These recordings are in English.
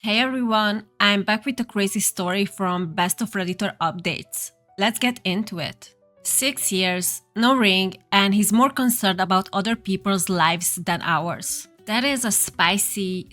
Hey everyone, I'm back with a crazy story from Best of Redditor updates. Let's get into it. 6 years, no ring, and he's more concerned about other people's lives than ours. That is a spicy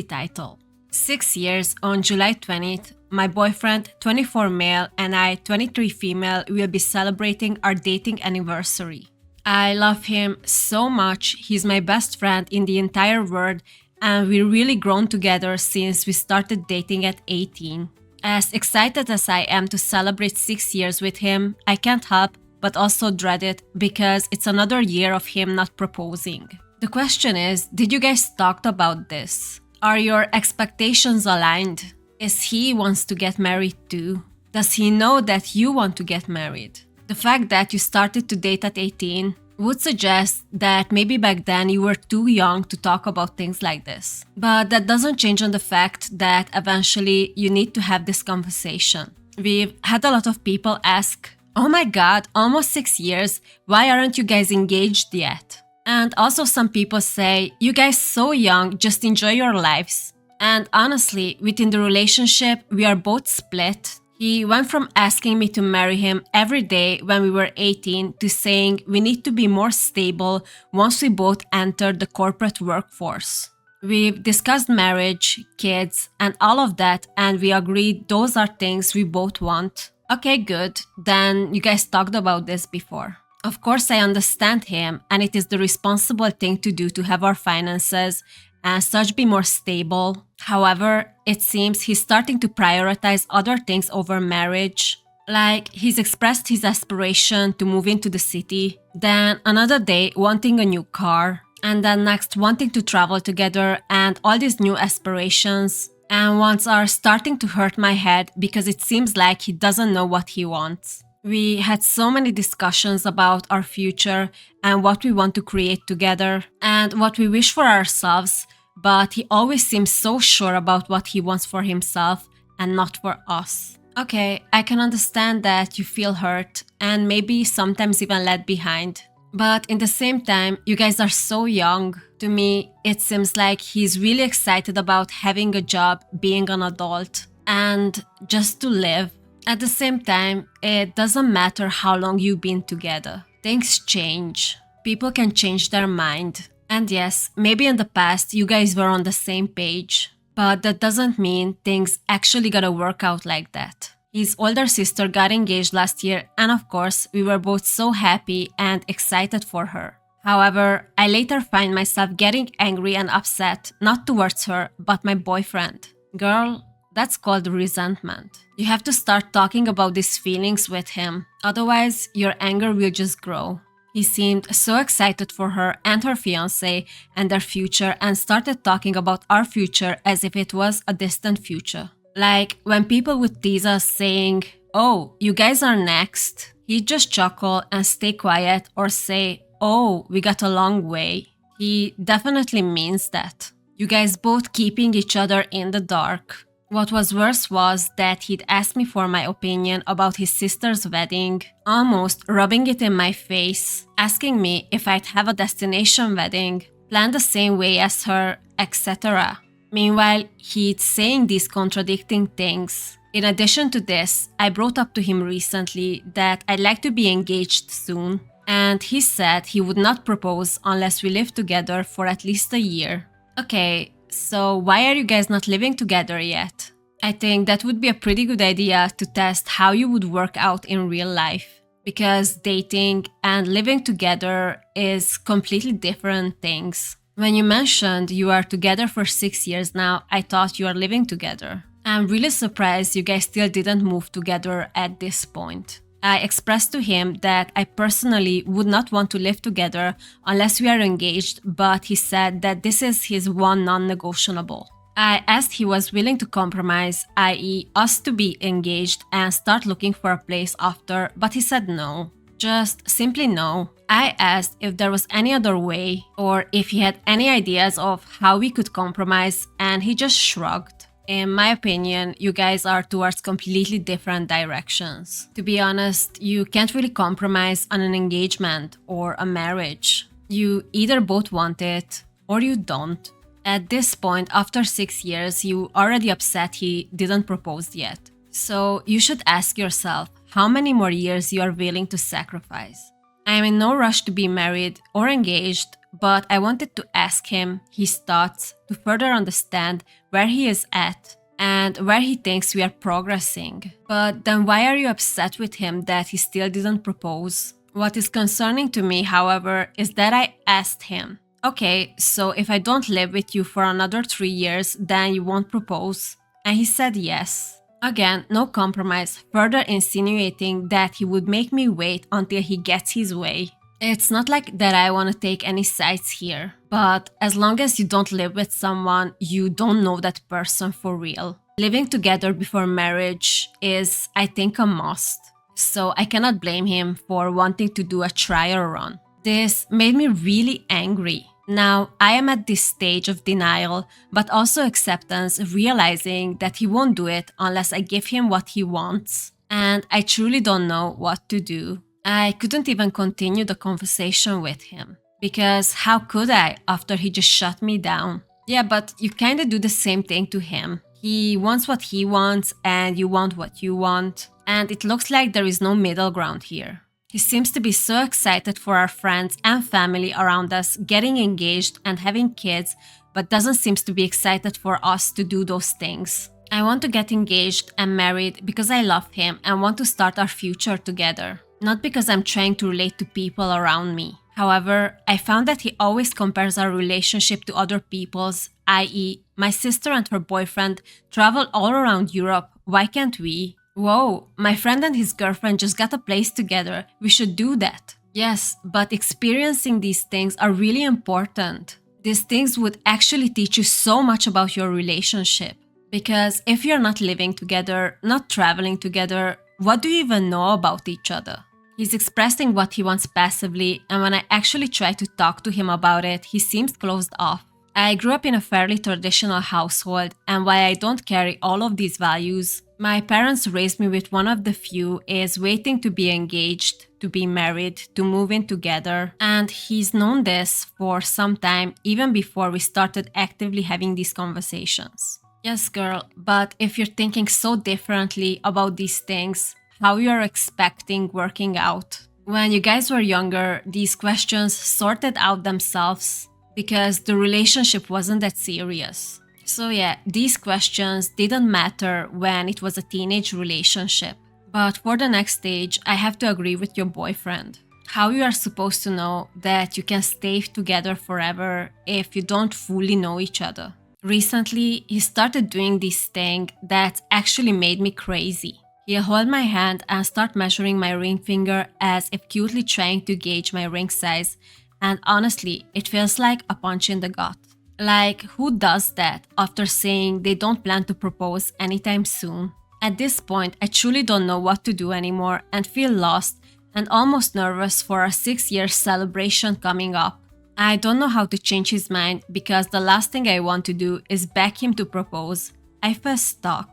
title. 6 years on July 20th, my boyfriend, 24 male, and I, 23 female, will be celebrating our dating anniversary. I love him so much, he's my best friend in the entire world, and we've really grown together since we started dating at 18. As excited as I am to celebrate 6 years with him, I can't help but also dread it because it's another year of him not proposing. The question is, did you guys talk about this? Are your expectations aligned? Is he wants to get married too? Does he know that you want to get married? The fact that you started to date at 18 would suggest that maybe back then you were too young to talk about things like this. But that doesn't change on the fact that eventually you need to have this conversation. We've had a lot of people ask, "Oh my god, almost 6 years, why aren't you guys engaged yet?" And also some people say, "You guys so young, just enjoy your lives." And honestly, within the relationship, we are both split. He went from asking me to marry him every day when we were 18 to saying we need to be more stable once we both enter the corporate workforce. We've discussed marriage, kids, and all of that, and we agreed those are things we both want. Okay, good. Then you guys talked about this before. Of course, I understand him, and it is the responsible thing to do to have our finances and such be more stable. However, it seems he's starting to prioritize other things over marriage. Like, he's expressed his aspiration to move into the city, then another day wanting a new car, and then next wanting to travel together and all these new aspirations. And ones are starting to hurt my head because it seems like he doesn't know what he wants. We had so many discussions about our future and what we want to create together and what we wish for ourselves, but he always seems so sure about what he wants for himself and not for us. Okay, I can understand that you feel hurt and maybe sometimes even left behind. But in the same time, you guys are so young. To me, it seems like he's really excited about having a job, being an adult, and just to live. At the same time, it doesn't matter how long you've been together. Things change. People can change their mind. And yes, maybe in the past you guys were on the same page, but that doesn't mean things actually gotta work out like that. His older sister got engaged last year, and of course, we were both so happy and excited for her. However, I later find myself getting angry and upset, not towards her, but my boyfriend. Girl, that's called resentment. You have to start talking about these feelings with him, otherwise your anger will just grow. He seemed so excited for her and her fiancé and their future and started talking about our future as if it was a distant future. Like when people would tease us saying, "Oh, you guys are next," he'd just chuckle and stay quiet or say, "Oh, we got a long way." He definitely means that. You guys both keeping each other in the dark. What was worse was that he'd asked me for my opinion about his sister's wedding, almost rubbing it in my face, asking me if I'd have a destination wedding, planned the same way as her, etc. Meanwhile, he'd saying these contradicting things. In addition to this, I brought up to him recently that I'd like to be engaged soon, and he said he would not propose unless we lived together for at least a year. Okay, so why are you guys not living together yet? I think that would be a pretty good idea to test how you would work out in real life. Because dating and living together is completely different things. When you mentioned you are together for 6 years now, I thought you are living together. I'm really surprised you guys still didn't move together at this point. I expressed to him that I personally would not want to live together unless we are engaged, but he said that this is his one non-negotiable. I asked he was willing to compromise, i.e. us to be engaged and start looking for a place after, but he said no. Just simply no. I asked if there was any other way or if he had any ideas of how we could compromise, and he just shrugged. In my opinion, you guys are towards completely different directions. To be honest, you can't really compromise on an engagement or a marriage. You either both want it or you don't. At this point, after 6 years, you already upset he didn't propose yet. So you should ask yourself how many more years you are willing to sacrifice. I am in no rush to be married or engaged, but I wanted to ask him his thoughts to further understand where he is at and where he thinks we are progressing. But then why are you upset with him that he still didn't propose? What is concerning to me, however, is that I asked him, okay, so if I don't live with you for another 3 years, then you won't propose? And he said yes. Again, no compromise, further insinuating that he would make me wait until he gets his way. It's not like that I want to take any sides here, but as long as you don't live with someone, you don't know that person for real. Living together before marriage is, I think, a must. So I cannot blame him for wanting to do a trial run. This made me really angry. Now, I am at this stage of denial, but also acceptance, realizing that he won't do it unless I give him what he wants. And I truly don't know what to do. I couldn't even continue the conversation with him. Because how could I after he just shut me down? Yeah, but you kinda do the same thing to him. He wants what he wants and you want what you want. And it looks like there is no middle ground here. He seems to be so excited for our friends and family around us getting engaged and having kids, but doesn't seem to be excited for us to do those things. I want to get engaged and married because I love him and want to start our future together, not because I'm trying to relate to people around me. However, I found that he always compares our relationship to other people's, i.e., my sister and her boyfriend travel all around Europe. Why can't we? Whoa, my friend and his girlfriend just got a place together. We should do that. Yes, but experiencing these things are really important. These things would actually teach you so much about your relationship. Because if you're not living together, not traveling together, what do you even know about each other? He's expressing what he wants passively, and when I actually try to talk to him about it, he seems closed off. I grew up in a fairly traditional household, and while I don't carry all of these values, my parents raised me with one of the few is waiting to be engaged, to be married, to move in together, and he's known this for some time, even before we started actively having these conversations. Yes, girl, but if you're thinking so differently about these things, how you're expecting working out? When you guys were younger, these questions sorted out themselves because the relationship wasn't that serious. So yeah, these questions didn't matter when it was a teenage relationship. But for the next stage, I have to agree with your boyfriend. How you are supposed to know that you can stay together forever if you don't fully know each other? Recently, he started doing this thing that actually made me crazy. He'll hold my hand and start measuring my ring finger as if cutely trying to gauge my ring size, and honestly, it feels like a punch in the gut. Like, who does that after saying they don't plan to propose anytime soon? At this point, I truly don't know what to do anymore and feel lost and almost nervous for our 6-year celebration coming up. I don't know how to change his mind because the last thing I want to do is beg him to propose. I feel stuck.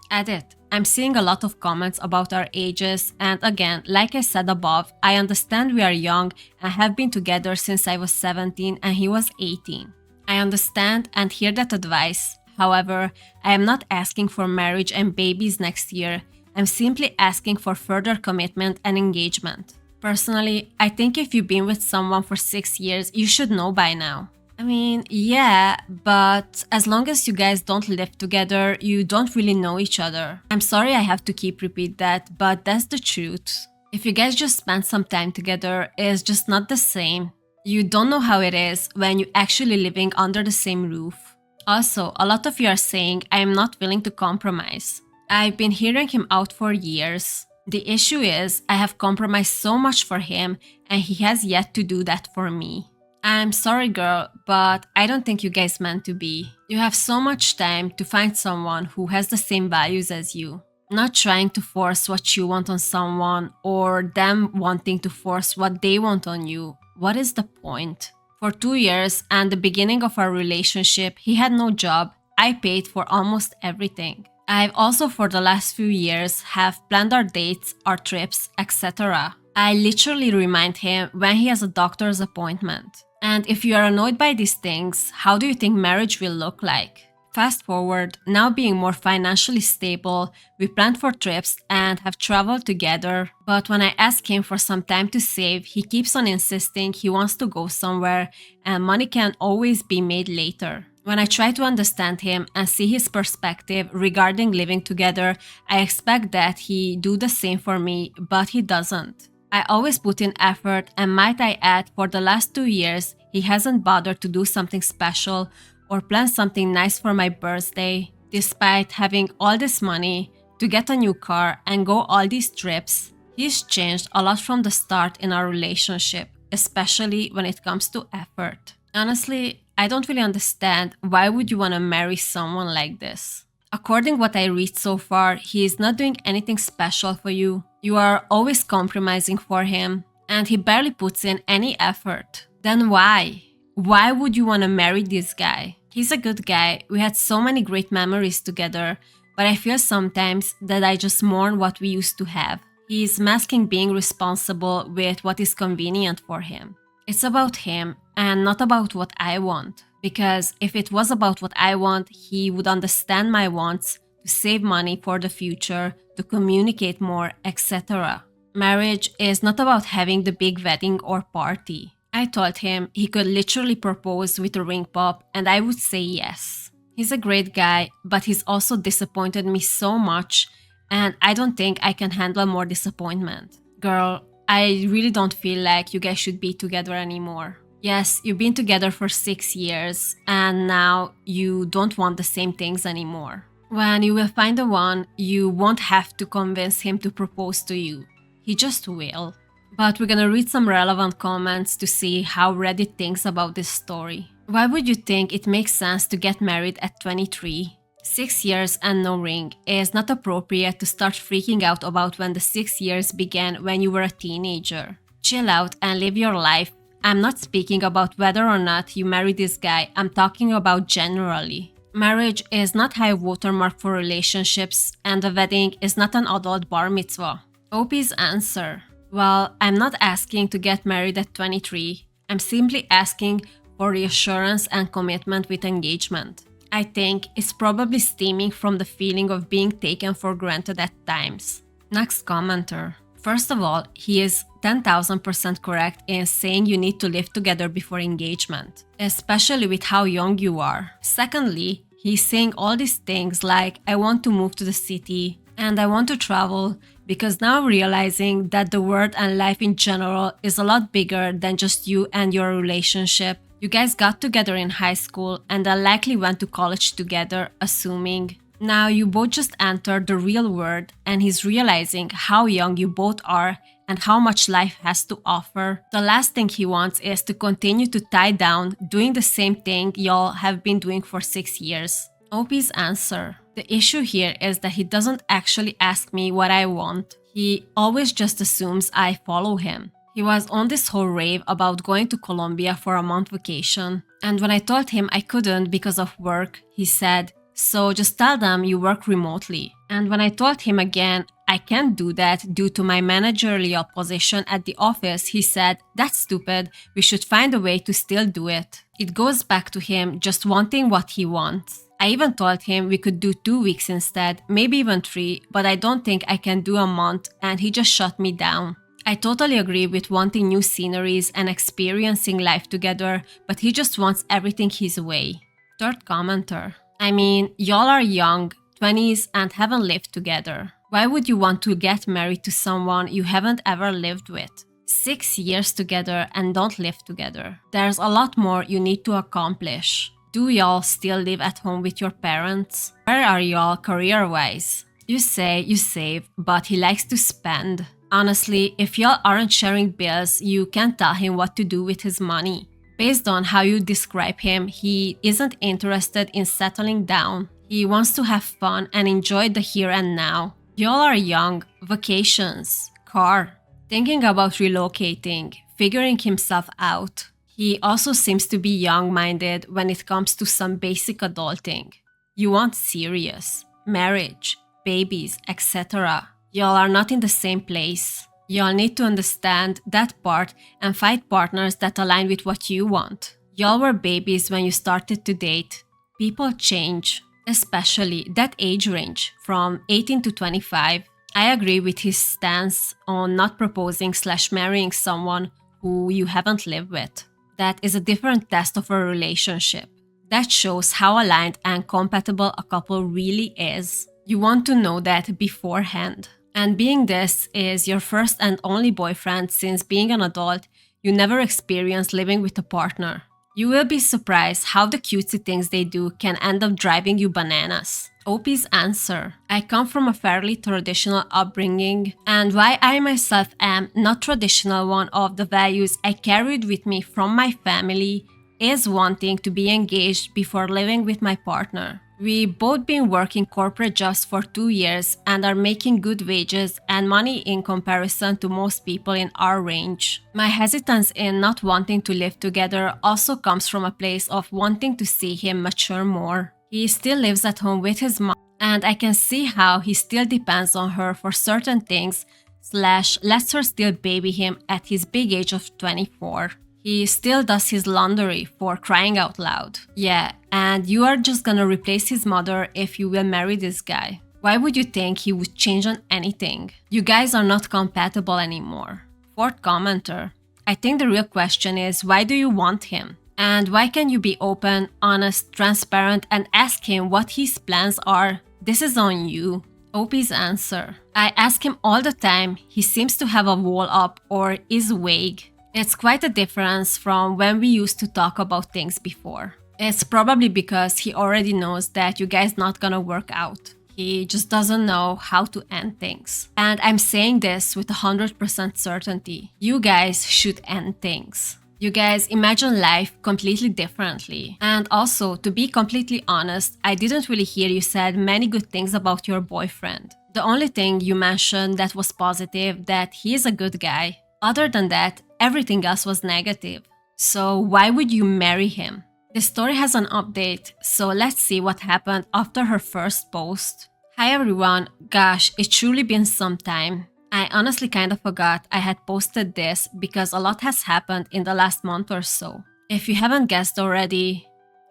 At it, I'm seeing a lot of comments about our ages, and again, like I said above, I understand we are young and have been together since I was 17 and he was 18. I understand and hear that advice. However, I am not asking for marriage and babies next year. I'm simply asking for further commitment and engagement. Personally, I think if you've been with someone for 6 years, you should know by now. I mean, yeah, but as long as you guys don't live together, you don't really know each other. I'm sorry I have to keep repeat that, but that's the truth. If you guys just spend some time together, it's just not the same. You don't know how it is when you're actually living under the same roof. Also, a lot of you are saying I am not willing to compromise. I've been hearing him out for years. The issue is I have compromised so much for him and he has yet to do that for me. I'm sorry, girl, but I don't think you guys meant to be. You have so much time to find someone who has the same values as you. Not trying to force what you want on someone or them wanting to force what they want on you. What is the point? For 2 years and the beginning of our relationship, he had no job. I paid for almost everything. I've also for the last few years have planned our dates, our trips, etc. I literally remind him when he has a doctor's appointment. And if you are annoyed by these things, how do you think marriage will look like? Fast forward, now being more financially stable, we planned for trips and have traveled together. But when I ask him for some time to save, he keeps on insisting he wants to go somewhere and money can always be made later. When I try to understand him and see his perspective regarding living together, I expect that he do the same for me, but he doesn't. I always put in effort, and might I add, for the last 2 years, he hasn't bothered to do something special or plan something nice for my birthday, despite having all this money to get a new car and go all these trips. He's changed a lot from the start in our relationship, especially when it comes to effort. Honestly, I don't really understand why would you want to marry someone like this. According what I read so far, he is not doing anything special for you. You are always compromising for him, and he barely puts in any effort. Then why? Why would you want to marry this guy? He's a good guy. We had so many great memories together, but I feel sometimes that I just mourn what we used to have. He's masking being responsible with what is convenient for him. It's about him and not about what I want. Because if it was about what I want, he would understand my wants to save money for the future, to communicate more, etc. Marriage is not about having the big wedding or party. I told him he could literally propose with a ring pop and I would say yes. He's a great guy, but he's also disappointed me so much and I don't think I can handle more disappointment. Girl, I really don't feel like you guys should be together anymore. Yes, you've been together for 6 years and now you don't want the same things anymore. When you will find the one, you won't have to convince him to propose to you. He just will. But we're gonna read some relevant comments to see how Reddit thinks about this story. Why would you think it makes sense to get married at 23? 6 years and no ring is not appropriate to start freaking out about when the 6 years began when you were a teenager. Chill out and live your life. I'm not speaking about whether or not you marry this guy, I'm talking about generally. Marriage is not high watermark for relationships and the wedding is not an adult bar mitzvah. OP's answer. Well, I'm not asking to get married at 23. I'm simply asking for reassurance and commitment with engagement. I think it's probably stemming from the feeling of being taken for granted at times. Next commenter. First of all, he is 10,000% correct in saying you need to live together before engagement, especially with how young you are. Secondly, he's saying all these things like, I want to move to the city and I want to travel, because now I'm realizing that the world and life in general is a lot bigger than just you and your relationship. You guys got together in high school and then likely went to college together, assuming. Now you both just entered the real world and he's realizing how young you both are and how much life has to offer. The last thing he wants is to continue to tie down doing the same thing y'all have been doing for 6 years. OP's answer. The issue here is that he doesn't actually ask me what I want. He always just assumes I follow him. He was on this whole rave about going to Colombia for a month vacation. And when I told him I couldn't because of work, he said, so just tell them you work remotely. And when I told him again, I can't do that due to my managerial position at the office, he said, that's stupid, we should find a way to still do it. It goes back to him just wanting what he wants. I even told him we could do 2 weeks instead, maybe even 3, but I don't think I can do a month and he just shut me down. I totally agree with wanting new sceneries and experiencing life together, but he just wants everything his way. Third commenter. I mean, y'all are young, 20s and haven't lived together. Why would you want to get married to someone you haven't ever lived with? 6 years together and don't live together. There's a lot more you need to accomplish. Do y'all still live at home with your parents? Where are y'all career-wise? You say you save, but he likes to spend. Honestly, if y'all aren't sharing bills, you can't tell him what to do with his money. Based on how you describe him, he isn't interested in settling down. He wants to have fun and enjoy the here and now. Y'all are young, vacations, car, thinking about relocating, figuring himself out. He also seems to be young-minded when it comes to some basic adulting. You want serious, marriage, babies, etc. Y'all are not in the same place. Y'all need to understand that part and find partners that align with what you want. Y'all were babies when you started to date. People change, especially that age range from 18 to 25. I agree with his stance on not proposing/marrying someone who you haven't lived with. That is a different test of a relationship. That shows how aligned and compatible a couple really is. You want to know that beforehand. And being this is your first and only boyfriend since being an adult, you never experienced living with a partner. You will be surprised how the cutesy things they do can end up driving you bananas. OP's answer. I come from a fairly traditional upbringing, and why I myself am not traditional, one of the values I carried with me from my family is wanting to be engaged before living with my partner. We both been working corporate jobs for 2 years and are making good wages and money in comparison to most people in our range. My hesitance in not wanting to live together also comes from a place of wanting to see him mature more. He still lives at home with his mom, and I can see how he still depends on her for certain things / lets her still baby him at his big age of 24. He still does his laundry, for crying out loud. Yeah, and you are just gonna replace his mother if you will marry this guy. Why would you think he would change on anything? You guys are not compatible anymore. Fourth commenter. I think the real question is, why do you want him? And why can you be open, honest, transparent, and ask him what his plans are? This is on you. OP's answer. I ask him all the time. He seems to have a wall up or is vague. It's quite a difference from when we used to talk about things before. It's probably because he already knows that you guys not gonna work out. He just doesn't know how to end things. And I'm saying this with 100% certainty. You guys should end things. You guys imagine life completely differently. And also, to be completely honest, I didn't really hear you said many good things about your boyfriend. The only thing you mentioned that was positive, that he is a good guy. Other than that, everything else was negative. So why would you marry him? The story has an update, so let's see what happened after her first post. Hi everyone, gosh, it's truly been some time. I honestly kind of forgot I had posted this because a lot has happened in the last month or so. If you haven't guessed already,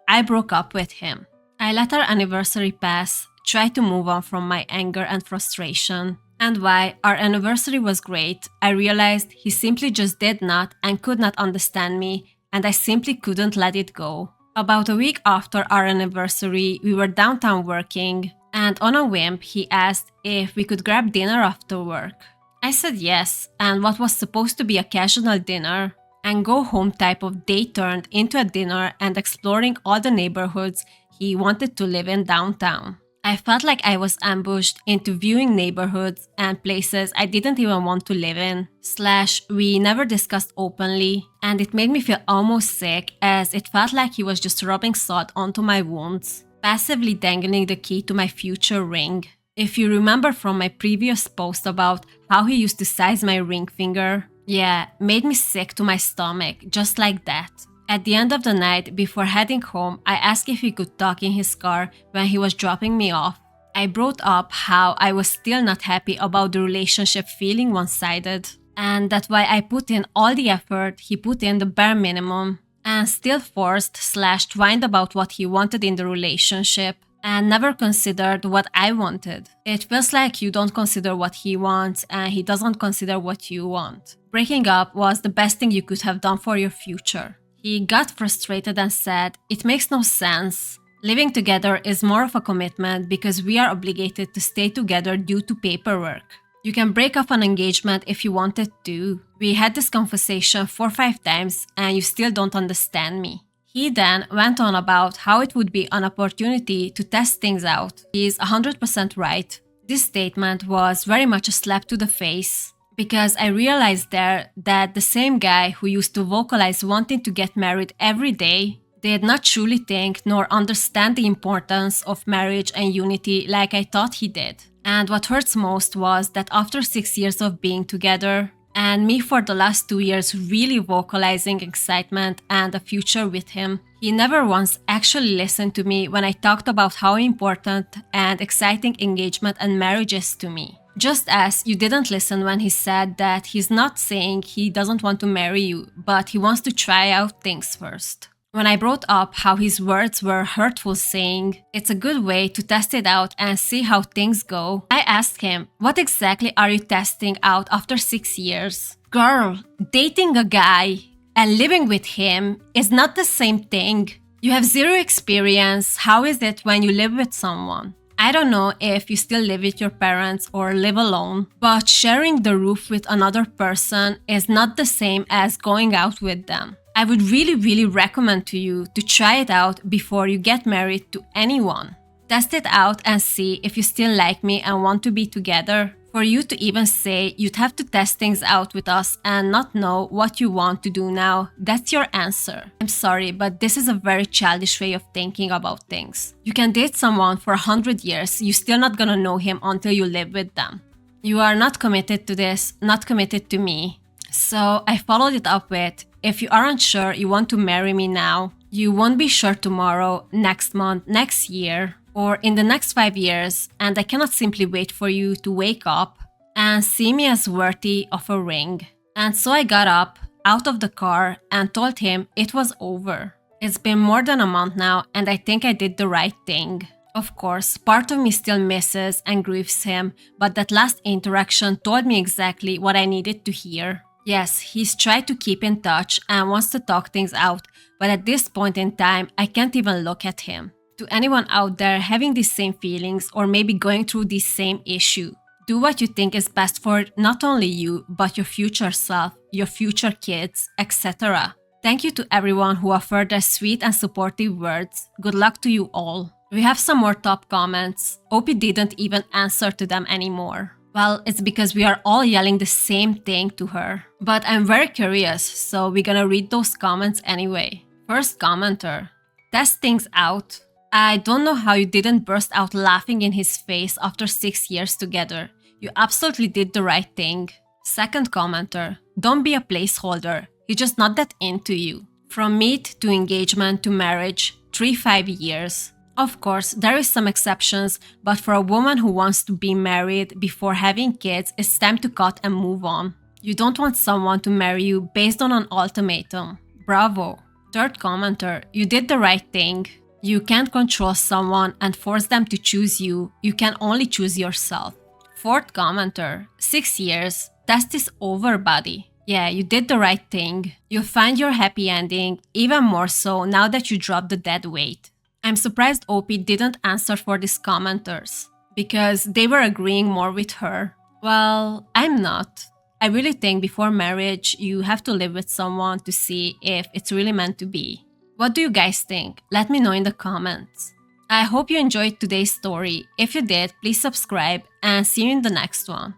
I broke up with him. I let our anniversary pass, tried to move on from my anger and frustration. And while our anniversary was great, I realized he simply just did not and could not understand me, and I simply couldn't let it go. About a week after our anniversary, we were downtown working, and on a whim, he asked if we could grab dinner after work. I said yes, and what was supposed to be a casual dinner and go home type of date turned into a dinner and exploring all the neighborhoods he wanted to live in downtown. I felt like I was ambushed into viewing neighborhoods and places I didn't even want to live in, / we never discussed openly, and it made me feel almost sick as it felt like he was just rubbing salt onto my wounds, passively dangling the key to my future ring. If you remember from my previous post about how he used to size my ring finger, yeah, made me sick to my stomach, just like that. At the end of the night, before heading home, I asked if he could talk in his car when he was dropping me off. I brought up how I was still not happy about the relationship feeling one-sided, and that's why I put in all the effort, he put in the bare minimum, and still forced / whined about what he wanted in the relationship, and never considered what I wanted. It feels like you don't consider what he wants, and he doesn't consider what you want. Breaking up was the best thing you could have done for your future. He got frustrated and said, "It makes no sense. Living together is more of a commitment because we are obligated to stay together due to paperwork. You can break off an engagement if you wanted to. We had this conversation 4 or 5 times and you still don't understand me." He then went on about how it would be an opportunity to test things out. He is 100% right. This statement was very much a slap to the face, because I realized there that the same guy who used to vocalize wanting to get married every day did not truly think nor understand the importance of marriage and unity like I thought he did. And what hurts most was that after 6 years of being together, and me for the last 2 years really vocalizing excitement and a future with him, he never once actually listened to me when I talked about how important and exciting engagement and marriage is to me. Just as you didn't listen when he said that he's not saying he doesn't want to marry you, but he wants to try out things first. When I brought up how his words were hurtful, saying it's a good way to test it out and see how things go, I asked him, what exactly are you testing out after 6 years? Girl, dating a guy and living with him is not the same thing. You have zero experience. How is it when you live with someone? I don't know if you still live with your parents or live alone, but sharing the roof with another person is not the same as going out with them. I would really recommend to you to try it out before you get married to anyone. Test it out and see if you still like me and want to be together. For you to even say you'd have to test things out with us and not know what you want to do now, that's your answer. I'm sorry, but this is a very childish way of thinking about things. You can date someone for 100 years, you're still not gonna know him until you live with them. You are not committed to this, not committed to me. So I followed it up with, if you aren't sure you want to marry me now, you won't be sure tomorrow, next month, next year, or in the next 5 years, and I cannot simply wait for you to wake up and see me as worthy of a ring. And so I got up, out of the car, and told him it was over. It's been more than a month now, and I think I did the right thing. Of course, part of me still misses and grieves him, but that last interaction told me exactly what I needed to hear. Yes, he's tried to keep in touch and wants to talk things out, but at this point in time, I can't even look at him. To anyone out there having these same feelings or maybe going through this same issue, do what you think is best for not only you, but your future self, your future kids, etc. Thank you to everyone who offered their sweet and supportive words. Good luck to you all. We have some more top comments. Opie didn't even answer to them anymore. Well, it's because we are all yelling the same thing to her. But I'm very curious, so we're gonna read those comments anyway. First commenter, test things out. I don't know how you didn't burst out laughing in his face after 6 years together. You absolutely did the right thing. Second commenter, don't be a placeholder. He's just not that into you. From meet to engagement to marriage, 3-5 years. Of course, there is some exceptions, but for a woman who wants to be married before having kids, it's time to cut and move on. You don't want someone to marry you based on an ultimatum. Bravo. Third commenter, you did the right thing. You can't control someone and force them to choose you. You can only choose yourself. Fourth commenter, 6 years. Test is over, buddy. Yeah, you did the right thing. You'll find your happy ending, even more so now that you dropped the dead weight. I'm surprised Opie didn't answer for these commenters, because they were agreeing more with her. Well, I'm not. I really think before marriage, you have to live with someone to see if it's really meant to be. What do you guys think? Let me know in the comments. I hope you enjoyed today's story. If you did, please subscribe and see you in the next one.